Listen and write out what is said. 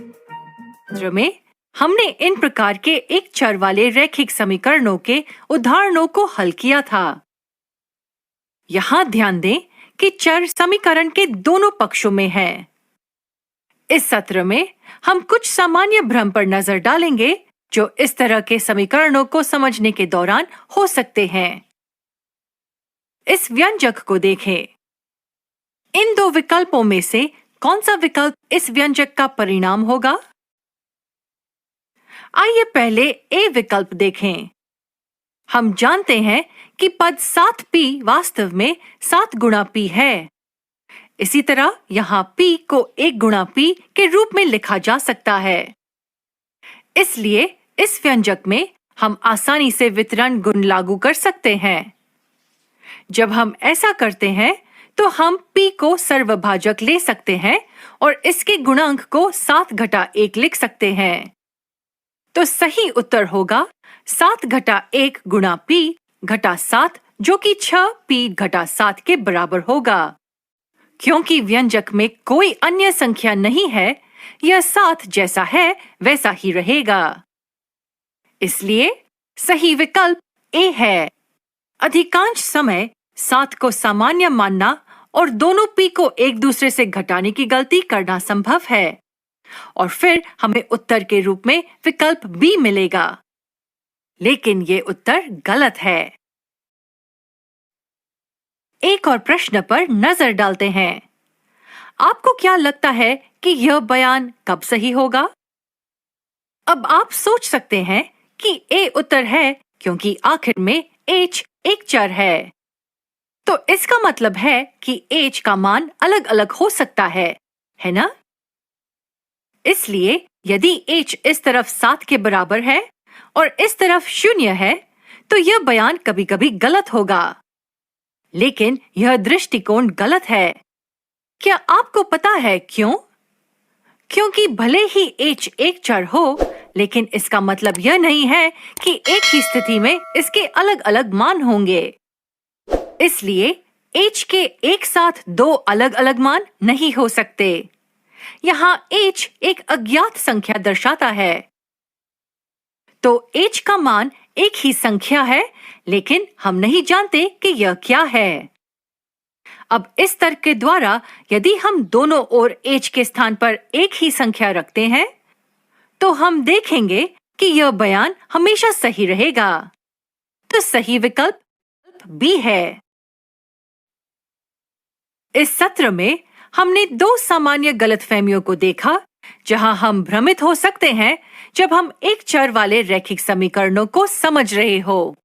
सत्र में हमने इन प्रकार के एक चर वाले रैखिक समीकरणों के उदाहरणों को हल किया था। यहाँ ध्यान दें कि चर समीकरण के दोनों पक्षों में है। इस सत्र में हम कुछ सामान्य भ्रम पर नजर डालेंगे जो इस तरह के समीकरणों को समझने के दौरान हो सकते हैं। इस व्यंजक को देखें। इन दो विकल्पों में से कौन सा विकल्प इस व्यंजक का परिणाम होगा? आइए पहले ए विकल्प देखें। हम जानते हैं कि पद 7p वास्तव में 7 गुणा p है। इसी तरह यहाँ p को 1 गुणा p के रूप में लिखा जा सकता है। इसलिए इस व्यंजक में हम आसानी से वितरण गुण लागू कर सकते हैं। जब हम ऐसा करते हैं तो हम p को सर्वभाजक ले सकते हैं और इसके गुणांक को 7 घटा 1 लिख सकते हैं। तो सही उत्तर होगा 7 घटा 1 गुणा p घटा 7 जो कि 6p घटा 7 के बराबर होगा। क्योंकि व्यंजक में कोई अन्य संख्या नहीं है, यह 7 जैसा है वैसा ही रहेगा। इसलिए सही विकल्प ए है। अधिकांश समय 7 को सामान्य मानना और दोनों p को एक दूसरे से घटाने की गलती करना संभव है और फिर हमें उत्तर के रूप में विकल्प बी मिलेगा। लेकिन ये उत्तर गलत है। एक और प्रश्न पर नजर डालते हैं। आपको क्या लगता है कि यह बयान कब सही होगा? अब आप सोच सकते हैं कि ए उत्तर है क्योंकि आखिर में h एक चर है। तो इसका मतलब है कि h का मान अलग अलग हो सकता है ना? इसलिए यदि h इस तरफ 7 के बराबर है और इस तरफ 0 है, तो यह बयान कभी-कभी गलत होगा। लेकिन यह दृष्टिकोण गलत है। क्या आपको पता है क्यों? क्योंकि भले ही h एक चर हो, लेकिन इसका मतलब यह नहीं है कि एक ही स्थिति में इसके अलग-अलग मान होंगे। इसलिए h के एक साथ दो अलग-अलग मान नहीं हो सकते। यहाँ h एक अज्ञात संख्या दर्शाता है। तो h का मान एक ही संख्या है, लेकिन हम नहीं जानते कि यह क्या है। अब इस तर्क के द्वारा यदि हम दोनों ओर h के स्थान पर एक ही संख्या रखते हैं, तो हम देखेंगे कि यह बयान हमेशा सही रहेगा। तो सही विकल्प बी है। इस सत्र में हमने दो सामान्य गलतफहमियों को देखा जहां हम भ्रमित हो सकते हैं जब हम एक चर वाले रैखिक समीकरणों को समझ रहे हो।